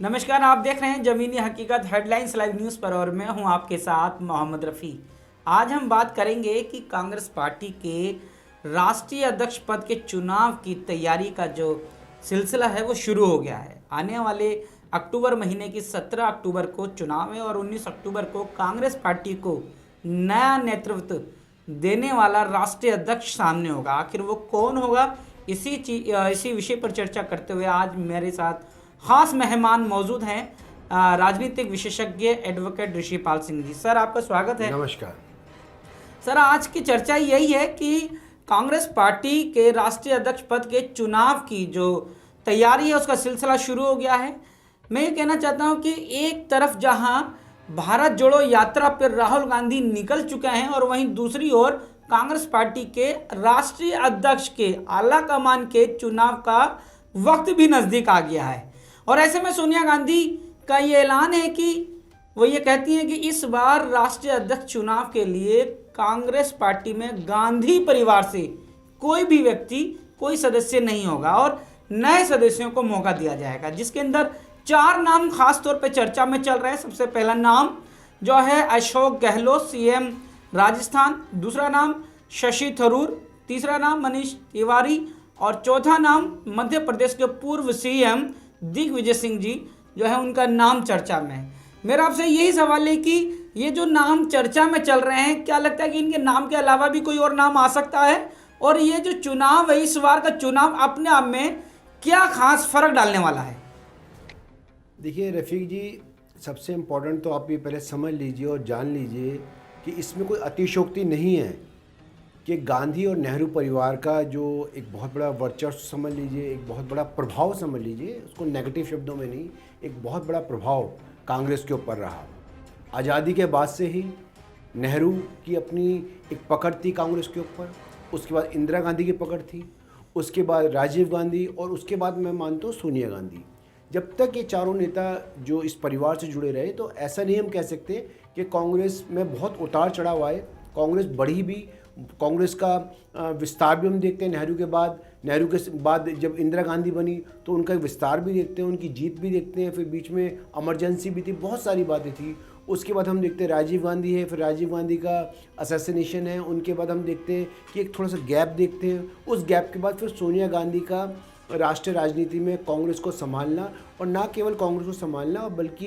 नमस्कार, आप देख रहे हैं जमीनी हकीकत हेडलाइंस लाइव न्यूज़ पर और मैं हूं आपके साथ मोहम्मद रफ़ी। आज हम बात करेंगे कि कांग्रेस पार्टी के राष्ट्रीय अध्यक्ष पद के चुनाव की तैयारी का जो सिलसिला है वो शुरू हो गया है। आने वाले अक्टूबर महीने की 17 अक्टूबर को चुनाव है और 19 अक्टूबर को कांग्रेस पार्टी को नया नेतृत्व देने वाला राष्ट्रीय अध्यक्ष सामने होगा। आखिर वो कौन होगा, इसी विषय पर चर्चा करते हुए आज मेरे साथ खास मेहमान मौजूद हैं राजनीतिक विशेषज्ञ एडवोकेट ऋषिपाल सिंह जी। सर, आपका स्वागत है। नमस्कार सर, आज की चर्चा यही है कि कांग्रेस पार्टी के राष्ट्रीय अध्यक्ष पद के चुनाव की जो तैयारी है उसका सिलसिला शुरू हो गया है। मैं ये कहना चाहता हूँ कि एक तरफ जहाँ भारत जोड़ो यात्रा पर राहुल गांधी निकल चुके हैं और वहीं दूसरी ओर कांग्रेस पार्टी के राष्ट्रीय अध्यक्ष के आला कमान के चुनाव का वक्त भी नज़दीक आ गया है। और ऐसे में सोनिया गांधी का ये ऐलान है कि वो ये कहती हैं कि इस बार राष्ट्रीय अध्यक्ष चुनाव के लिए कांग्रेस पार्टी में गांधी परिवार से कोई भी व्यक्ति, कोई सदस्य नहीं होगा और नए सदस्यों को मौका दिया जाएगा, जिसके अंदर 4 नाम खास तौर पे चर्चा में चल रहे हैं। सबसे पहला नाम जो है अशोक गहलोत, सीएम राजस्थान। दूसरा नाम शशि थरूर। तीसरा नाम मनीष तिवारी और चौथा नाम मध्य प्रदेश के पूर्व सीएम दिग्विजय सिंह जी जो है उनका नाम चर्चा में है। मेरा आपसे यही सवाल है कि ये जो नाम चर्चा में चल रहे हैं, क्या लगता है कि इनके नाम के अलावा भी कोई और नाम आ सकता है? और ये जो चुनाव है, इस बार का चुनाव अपने आप में क्या खास फर्क डालने वाला है? देखिए रफ़ीक जी, सबसे इम्पोर्टेंट तो आप ये पहले समझ लीजिए और जान लीजिए कि इसमें कोई अतिशयोक्ति नहीं है कि गांधी और नेहरू परिवार का जो एक बहुत बड़ा वर्चस्व समझ लीजिए, एक बहुत बड़ा प्रभाव समझ लीजिए, उसको नेगेटिव शब्दों में नहीं, एक बहुत बड़ा प्रभाव कांग्रेस के ऊपर रहा। आज़ादी के बाद से ही नेहरू की अपनी एक पकड़ थी कांग्रेस के ऊपर, उसके बाद इंदिरा गांधी की पकड़ थी, उसके बाद राजीव गांधी और उसके बाद मैं मानता हूँ सोनिया गांधी। जब तक ये चारों नेता जो इस परिवार से जुड़े रहे तो ऐसा नहीं हम कह सकते कि कांग्रेस में बहुत उतार चढ़ाव आए। कांग्रेस बढ़ी भी, कांग्रेस का विस्तार भी हम देखते हैं। नेहरू के बाद जब इंदिरा गांधी बनी तो उनका विस्तार भी देखते हैं, उनकी जीत भी देखते हैं। फिर बीच में इमरजेंसी भी थी, बहुत सारी बातें थी। उसके बाद हम देखते हैं राजीव गांधी है, फिर राजीव गांधी का असैसिनेशन है। उनके बाद हम देखते हैं कि एक थोड़ा सा गैप देखते हैं। उस गैप के बाद फिर सोनिया गांधी का राष्ट्रीय राजनीति में कांग्रेस को संभालना, और ना केवल कांग्रेस को संभालना बल्कि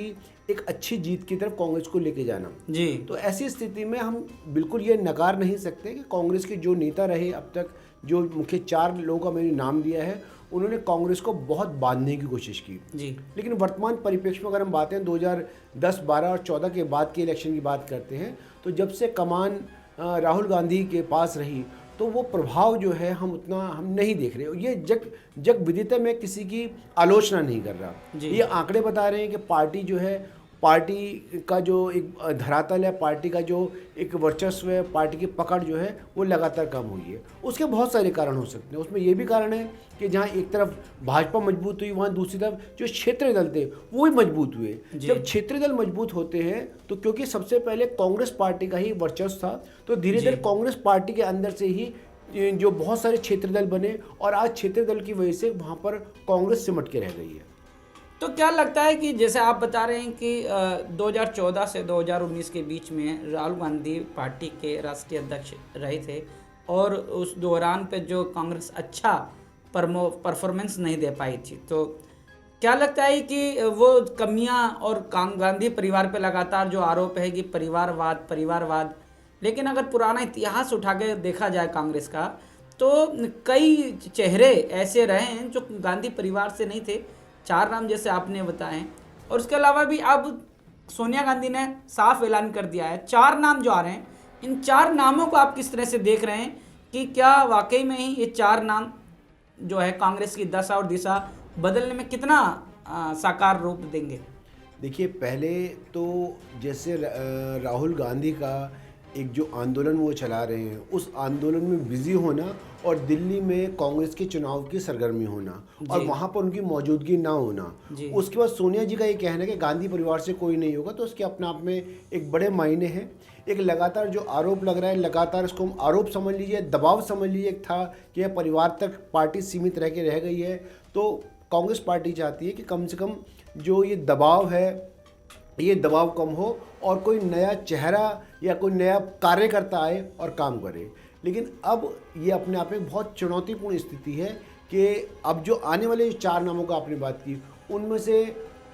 एक अच्छी जीत की तरफ कांग्रेस को लेके जाना जी। तो ऐसी स्थिति में हम बिल्कुल ये नकार नहीं सकते कि कांग्रेस के जो नेता रहे अब तक, जो मुख्य 4 लोगों का मैंने नाम दिया है, उन्होंने कांग्रेस को बहुत बांधने की कोशिश की जी। लेकिन वर्तमान परिप्रेक्ष्य में अगर हम बातें 2010, 12 और 14 के बाद के इलेक्शन की बात करते हैं तो जब से कमान राहुल गांधी के पास रही तो वो प्रभाव जो है हम नहीं देख रहे। ये जग विदित, मैं किसी की आलोचना नहीं कर रहा। ये आंकड़े बता रहे हैं कि पार्टी जो है, पार्टी का जो एक धरातल है, पार्टी का जो एक वर्चस्व है, पार्टी की पकड़ जो है वो लगातार कम हुई है। उसके बहुत सारे कारण हो सकते हैं। उसमें ये भी कारण है कि जहाँ एक तरफ भाजपा मजबूत हुई, वहाँ दूसरी तरफ जो क्षेत्रीय दल थे वो भी मजबूत हुए। जब क्षेत्रीय दल मजबूत होते हैं तो क्योंकि सबसे पहले कांग्रेस पार्टी का ही वर्चस्व था तो धीरे धीरे कांग्रेस पार्टी के अंदर से ही जो बहुत सारे क्षेत्रीय दल बने और आज क्षेत्रीय दल की वजह से वहाँ पर कांग्रेस सिमट के रह गई है। तो क्या लगता है कि जैसे आप बता रहे हैं कि 2014 से 2019 के बीच में राहुल गांधी पार्टी के राष्ट्रीय अध्यक्ष रहे थे और उस दौरान पे जो कांग्रेस अच्छा परफॉर्मेंस नहीं दे पाई थी, तो क्या लगता है कि वो कमियां और गांधी परिवार पे लगातार जो आरोप है कि परिवारवाद, लेकिन अगर पुराना इतिहास उठा के देखा जाए कांग्रेस का तो कई चेहरे ऐसे रहे हैं जो गांधी परिवार से नहीं थे। 4 नाम जैसे आपने बताए, और उसके अलावा भी अब सोनिया गांधी ने साफ ऐलान कर दिया है 4 नाम जो आ रहे हैं। इन 4 नामों को आप किस तरह से देख रहे हैं कि क्या वाकई में ही ये 4 नाम जो है कांग्रेस की दशा और दिशा बदलने में कितना साकार रूप देंगे? देखिए, पहले तो जैसे राहुल गांधी का एक जो आंदोलन वो चला रहे हैं, उस आंदोलन में बिजी होना और दिल्ली में कांग्रेस के चुनाव की सरगर्मी होना और वहाँ पर उनकी मौजूदगी ना होना, उसके बाद सोनिया जी का ये कहना है कि गांधी परिवार से कोई नहीं होगा, तो उसके अपने आप में एक बड़े मायने हैं। एक लगातार जो आरोप लग रहा है, लगातार इसको हम आरोप समझ लीजिए, दबाव समझ लीजिए, एक था कि यह परिवार तक पार्टी सीमित रह गई है। तो कांग्रेस पार्टी चाहती है कि कम से कम जो ये दबाव है, ये दबाव कम हो और कोई नया चेहरा या कोई नया कार्यकर्ता आए और काम करे। लेकिन अब ये अपने आप में बहुत चुनौतीपूर्ण स्थिति है कि अब जो आने वाले 4 नामों का आपने बात की, उनमें से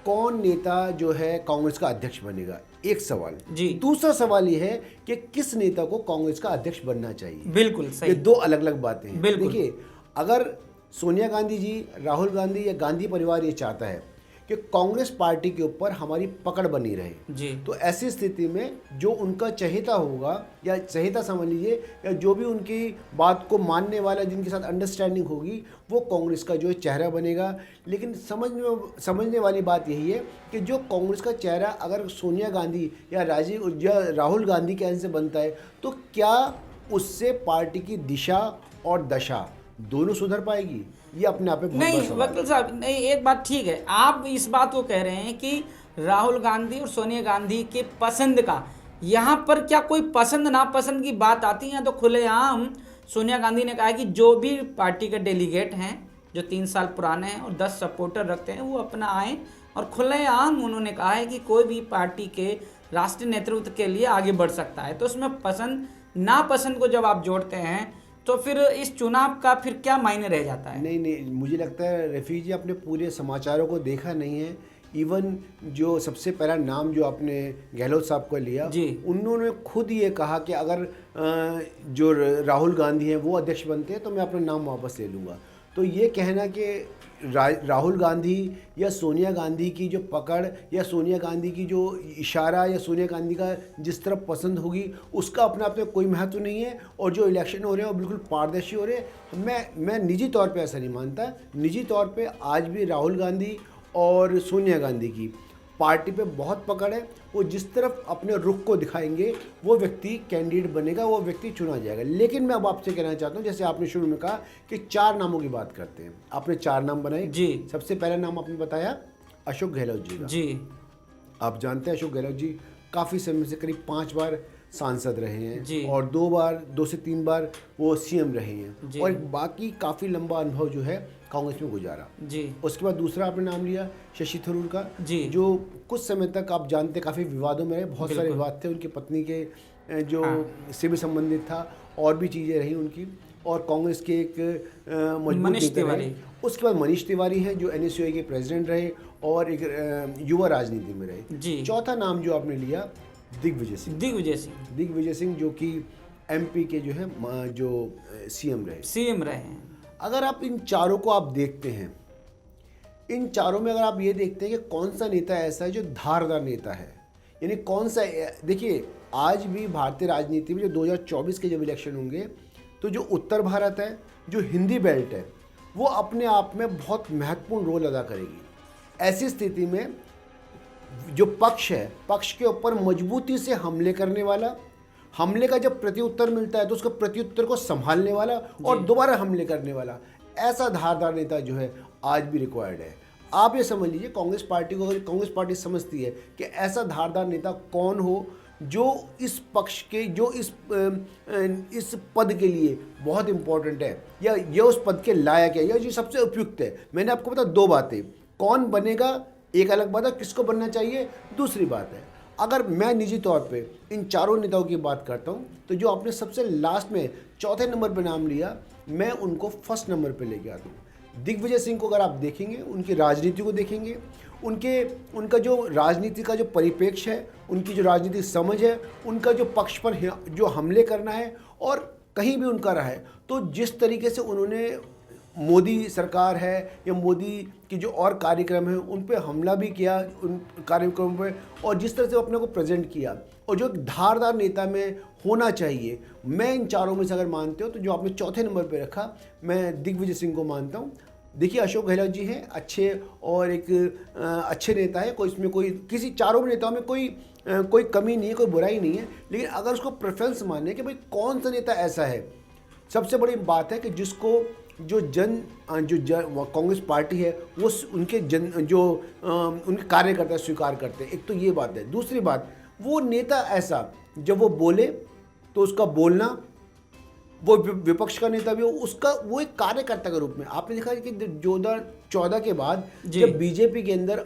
कौन नेता जो है कांग्रेस का अध्यक्ष बनेगा, एक सवाल जी। दूसरा सवाल ये है कि किस नेता को कांग्रेस का अध्यक्ष बनना चाहिए। बिल्कुल सही। ये दो अलग अलग बातें हैं। बिल्कुल। देखिए, अगर सोनिया गांधी जी, राहुल गांधी या गांधी परिवार ये चाहता है कि कांग्रेस पार्टी के ऊपर हमारी पकड़ बनी रहे जी, तो ऐसी स्थिति में जो उनका चहेता होगा या चहेता समझ लीजिए, या जो भी उनकी बात को मानने वाला, जिनके साथ अंडरस्टैंडिंग होगी, वो कांग्रेस का जो है चेहरा बनेगा। लेकिन समझने वाली बात यही है कि जो कांग्रेस का चेहरा अगर सोनिया गांधी या राहुल गांधी के एंड से बनता है तो क्या उससे पार्टी की दिशा और दशा दोनों सुधर पाएगी? ये अपने आप में बहुत बड़ा नहीं सवाल है। वकील साहब, नहीं, एक बात ठीक है, आप इस बात को कह रहे हैं कि राहुल गांधी और सोनिया गांधी के पसंद का, यहाँ पर क्या कोई पसंद नापसंद की बात आती है? तो खुलेआम सोनिया गांधी ने कहा है कि जो भी पार्टी के डेलीगेट हैं जो 3 साल पुराने हैं और 10 सपोर्टर रखते हैं, वो अपना आए, और खुलेआम उन्होंने कहा है कि कोई भी पार्टी के राष्ट्रीय नेतृत्व के लिए आगे बढ़ सकता है। तो उसमें पसंद नापसंद को जब आप जोड़ते हैं तो फिर इस चुनाव का फिर क्या मायने रह जाता है? नहीं, मुझे लगता है रफ़ीक जी आपने पूरे समाचारों को देखा नहीं है। इवन जो सबसे पहला नाम जो आपने गहलोत साहब को लिया जी, उन्होंने खुद ये कहा कि अगर जो राहुल गांधी हैं वो अध्यक्ष बनते हैं तो मैं अपना नाम वापस ले लूँगा। तो ये कहना कि राहुल गांधी या सोनिया गांधी की जो पकड़ या सोनिया गांधी की जो इशारा या सोनिया गांधी का जिस तरफ पसंद होगी उसका अपने आप में कोई महत्व नहीं है। और जो इलेक्शन हो रहे हैं वो बिल्कुल पारदर्शी हो रहे हैं। मैं निजी तौर पे ऐसा नहीं मानता। निजी तौर पे आज भी राहुल गांधी और सोनिया गांधी की पार्टी पे बहुत पकड़ है। वो जिस तरफ अपने रुख को दिखाएंगे वो व्यक्ति कैंडिडेट बनेगा, वो व्यक्ति चुना जाएगा। लेकिन मैं अब आपसे कहना चाहता हूँ, जैसे आपने शुरू में कहा कि 4 नामों की बात करते हैं, आपने 4 नाम बनाए जी। सबसे पहला नाम आपने बताया अशोक गहलोत जी का। जी, आप जानते हैं अशोक गहलोत जी काफ़ी समय से करीब 5 बार सांसद रहे हैं जी। और 2 से 3 बार वो सीएम रहे हैं और बाकी काफ़ी लंबा अनुभव जो है कांग्रेस में गुजारा जी। उसके बाद दूसरा आपने नाम लिया शशि थरूर का जी, जो कुछ समय तक आप जानते काफ़ी विवादों में रहे, बहुत सारे विवाद थे उनकी पत्नी के जो से भी संबंधित था, और भी चीज़ें रही उनकी, और कांग्रेस के एक मजबूत नेता रहे। उसके बाद मनीष तिवारी हैं जो NSUI के प्रेसिडेंट रहे और एक युवा राजनीति में रहे जी। चौथा नाम जो आपने लिया दिग्विजय सिंह जो कि MP के जो है जो सीएम रहे हैं। अगर आप इन चारों को आप देखते हैं, इन चारों में अगर आप ये देखते हैं कि कौन सा नेता ऐसा है जो धारदार नेता है, यानी कौन सा, देखिए आज भी भारतीय राजनीति में जो 2024 के जब इलेक्शन होंगे तो जो उत्तर भारत है, जो हिंदी बेल्ट है, वो अपने आप में बहुत महत्वपूर्ण रोल अदा करेगी। ऐसी स्थिति में जो पक्ष है, पक्ष के ऊपर मजबूती से हमले करने वाला, हमले का जब प्रत्युत्तर मिलता है तो उसके प्रत्युत्तर को संभालने वाला और दोबारा हमले करने वाला, ऐसा धारदार नेता जो है आज भी रिक्वायर्ड है। आप ये समझ लीजिए कांग्रेस पार्टी को, अगर कांग्रेस पार्टी समझती है कि ऐसा धारदार नेता कौन हो जो इस पक्ष के, जो इस पद के लिए बहुत इंपॉर्टेंट है या ये उस पद के लायक है या जो सबसे उपयुक्त है। मैंने आपको बताया 2 बातें, कौन बनेगा एक अलग बात है, किसको बनना चाहिए दूसरी बात है। अगर मैं निजी तौर पे इन चारों नेताओं की बात करता हूं तो जो आपने सबसे लास्ट में चौथे नंबर पे नाम लिया, मैं उनको फर्स्ट नंबर पे लेके आता हूँ। दिग्विजय सिंह को अगर आप देखेंगे, उनकी राजनीति को देखेंगे, उनका जो राजनीति का जो परिप्रेक्ष्य है, उनकी जो राजनीतिक समझ है, उनका जो पक्ष पर जो हमले करना है और कहीं भी उनका रहा है, तो जिस तरीके से उन्होंने मोदी सरकार है या मोदी के जो और कार्यक्रम हैं उन पे हमला भी किया, उन कार्यक्रमों पे, और जिस तरह से अपने को प्रेजेंट किया और जो धारदार नेता में होना चाहिए, मैं इन चारों में से अगर मानते हो तो जो आपने चौथे नंबर पे रखा, मैं दिग्विजय सिंह को मानता हूँ। देखिए अशोक गहलोत जी हैं अच्छे और एक अच्छे नेता है, कोई इसमें कोई किसी चारों नेताओं में कोई कमी नहीं है, कोई बुराई नहीं है। लेकिन अगर उसको प्रेफरेंस माने कि भाई कौन सा नेता ऐसा है, सबसे बड़ी बात है कि जिसको जो कांग्रेस पार्टी है वो उनके उनके कार्यकर्ता स्वीकार करते हैं। एक तो ये बात है। दूसरी बात, वो नेता ऐसा जब वो बोले तो उसका बोलना वो विपक्ष का नेता भी हो, उसका वो एक कार्यकर्ता के रूप में आपने देखा कि 2014 के बाद जब बीजेपी के अंदर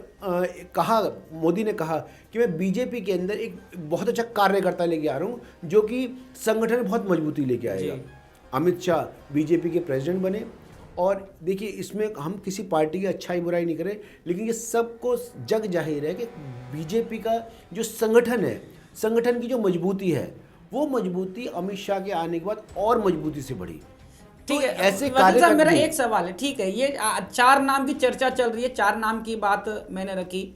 कहा, मोदी ने कहा कि मैं बीजेपी के अंदर एक बहुत अच्छा कार्यकर्ता लेके आ रहा हूँ जो कि संगठन में बहुत मजबूती लेके आएगा। अमित शाह बीजेपी के प्रेसिडेंट बने। और देखिए, इसमें हम किसी पार्टी की अच्छाई बुराई नहीं करें, लेकिन ये सबको जग जाहिर है कि बीजेपी का जो संगठन है, संगठन की जो मजबूती है, वो मजबूती अमित शाह के आने के बाद और मजबूती से बढ़ी। ठीक है, ऐसे साहब मेरा एक सवाल है, ठीक है, ये 4 नाम की चर्चा चल रही है, 4 नाम की बात मैंने रखी,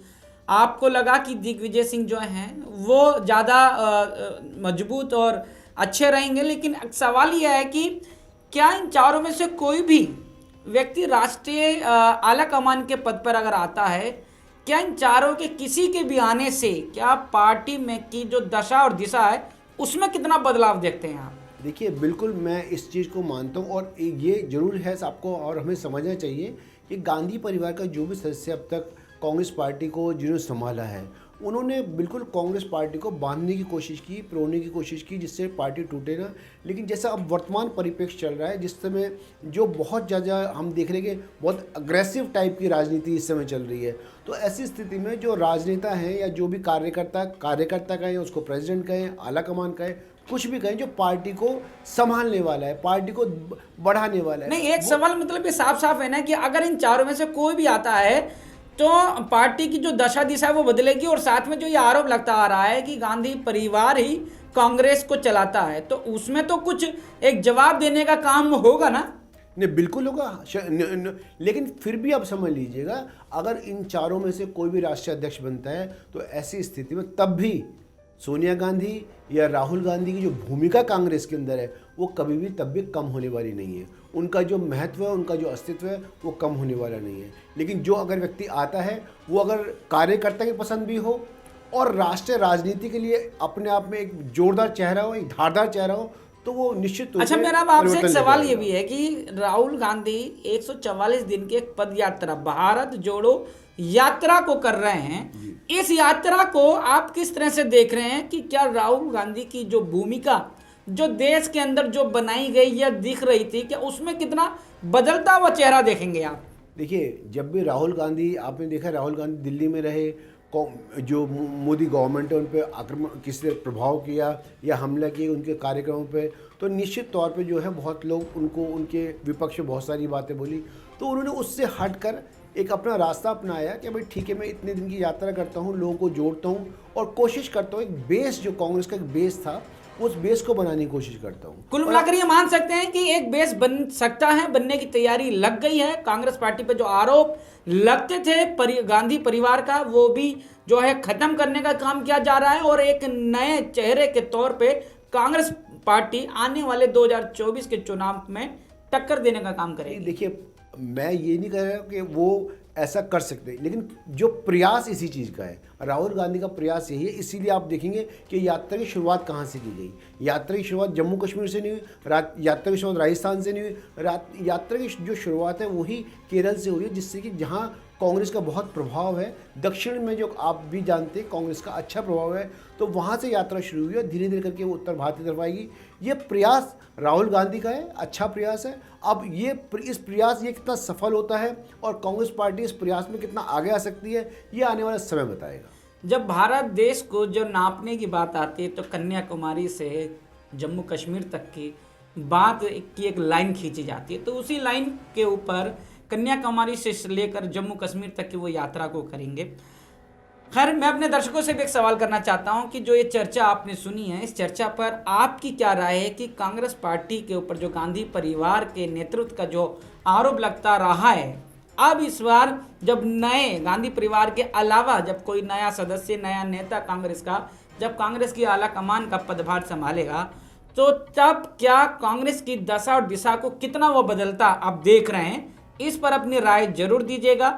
आपको लगा कि दिग्विजय सिंह जो हैं वो ज़्यादा मजबूत और अच्छे रहेंगे, लेकिन सवाल यह है कि क्या इन चारों में से कोई भी व्यक्ति राष्ट्रीय आला कमान के पद पर अगर आता है, क्या इन चारों के किसी के भी आने से क्या पार्टी में की जो दशा और दिशा है उसमें कितना बदलाव देखते हैं आप? देखिए, बिल्कुल मैं इस चीज़ को मानता हूँ और ये जरूर है आपको और हमें समझना चाहिए कि गांधी परिवार का जो भी सदस्य अब तक कांग्रेस पार्टी को जिन्होंने संभाला है, उन्होंने बिल्कुल कांग्रेस पार्टी को बांधने की कोशिश की, प्रोने की कोशिश की, जिससे पार्टी टूटे ना। लेकिन जैसा अब वर्तमान परिप्रेक्ष्य चल रहा है, जिस समय जो बहुत ज़्यादा हम देख रहे हैं कि बहुत अग्रेसिव टाइप की राजनीति इस समय चल रही है, तो ऐसी स्थिति में जो राजनेता हैं या जो भी कार्यकर्ता कहें, उसको प्रेसिडेंट कहें, आला कमान कहें, कुछ भी कहें, जो पार्टी को संभालने वाला है, पार्टी को बढ़ाने वाला है। नहीं, एक सवाल मतलब ये साफ साफ है ना कि अगर इन चारों में से कोई भी आता है तो पार्टी की जो दशा दिशा है वो बदलेगी, और साथ में जो ये आरोप लगता आ रहा है कि गांधी परिवार ही कांग्रेस को चलाता है, तो उसमें तो कुछ एक जवाब देने का काम होगा ना? नहीं, बिल्कुल होगा, लेकिन फिर भी आप समझ लीजिएगा, अगर इन चारों में से कोई भी राष्ट्रीय अध्यक्ष बनता है तो ऐसी स्थिति में तब भी सोनिया गांधी या राहुल गांधी की जो भूमिका कांग्रेस के अंदर है वो कभी भी तब भी कम होने वाली नहीं है। उनका जो महत्व है, उनका जो अस्तित्व है वो कम होने वाला नहीं है। लेकिन जो अगर व्यक्ति आता है वो अगर कार्यकर्ता की पसंद भी हो और राष्ट्रीय राजनीति के लिए अपने आप में एक जोरदार चेहरा हो, एक धारदार चेहरा हो, तो वो निश्चित रूप से। अच्छा, मेरा आपसे एक सवाल ये भी है कि राहुल गांधी 144 दिन की एक पद यात्रा, भारत जोड़ो यात्रा को कर रहे हैं। इस यात्रा को आप किस तरह से देख रहे हैं कि क्या राहुल गांधी की जो भूमिका जो देश के अंदर जो बनाई गई या दिख रही थी, क्या उसमें कितना बदलता हुआ चेहरा देखेंगे आप? देखिए, जब भी राहुल गांधी, आपने देखा राहुल गांधी दिल्ली में रहे, जो मोदी गवर्नमेंट है उन पर आक्रमण किसी तरह प्रभाव किया या हमला किया उनके कार्यक्रमों पे, तो निश्चित तौर पे जो है बहुत लोग उनको, उनके विपक्ष में बहुत सारी बातें बोली, तो उन्होंने उससे हटकर एक अपना रास्ता अपनाया कि भाई ठीक है, मैं इतने दिन की यात्रा करता हूँ, लोगों को जोड़ता हूँ और कोशिश करता हूँ एक बेस, जो कांग्रेस का एक बेस था, उस बेस को बनाने की कोशिश करता हूँ। कुल मिलाकर ये मान सकते हैं कि एक बेस बन सकता है, बनने की तैयारी लग गई है। कांग्रेस पार्टी पे जो आरोप लगते थे गांधी परिवार का, वो भी जो है खत्म करने का काम किया जा रहा है और एक नए चेहरे के तौर पे कांग्रेस पार्टी आने वाले 2024 के चुनाव में टक्कर देने का काम करेगी। देखिए, मैं ये नहीं कह रहा कि वो ऐसा कर सकते, लेकिन जो प्रयास इसी चीज़ का है, राहुल गांधी का प्रयास यही है। इसीलिए आप देखेंगे कि यात्रा की शुरुआत कहाँ से की गई। यात्रा की शुरुआत जम्मू कश्मीर से नहीं हुई, यात्रा की शुरुआत राजस्थान से नहीं हुई, यात्रा की जो शुरुआत है वही केरल से हुई है, जिससे कि जहाँ कांग्रेस का बहुत प्रभाव है, दक्षिण में जो आप भी जानते हैं कांग्रेस का अच्छा प्रभाव है, तो वहाँ से यात्रा शुरू हुई और धीरे धीरे करके वो उत्तर भारत की तरफ आएगी। ये प्रयास राहुल गांधी का है, अच्छा प्रयास है। अब इस प्रयास ये कितना सफल होता है और कांग्रेस पार्टी इस प्रयास में कितना आगे आ सकती है, ये आने वाला समय बताएगा। जब भारत देश को जो नापने की बात आती है तो कन्याकुमारी से जम्मू कश्मीर तक की बात की एक लाइन खींची जाती है, तो उसी लाइन के ऊपर कन्याकुमारी से लेकर जम्मू कश्मीर तक की वो यात्रा को करेंगे। खैर, मैं अपने दर्शकों से भी एक सवाल करना चाहता हूं कि जो ये चर्चा आपने सुनी है, इस चर्चा पर आपकी क्या राय है कि कांग्रेस पार्टी के ऊपर जो गांधी परिवार के नेतृत्व का जो आरोप लगता रहा है, अब इस बार जब नए गांधी परिवार के अलावा जब कोई नया सदस्य, नया नेता कांग्रेस का जब कांग्रेस की आला कमान का पदभार संभालेगा, तो तब क्या कांग्रेस की दशा और दिशा को कितना वो बदलता आप देख रहे हैं? इस पर अपनी राय जरूर दीजिएगा।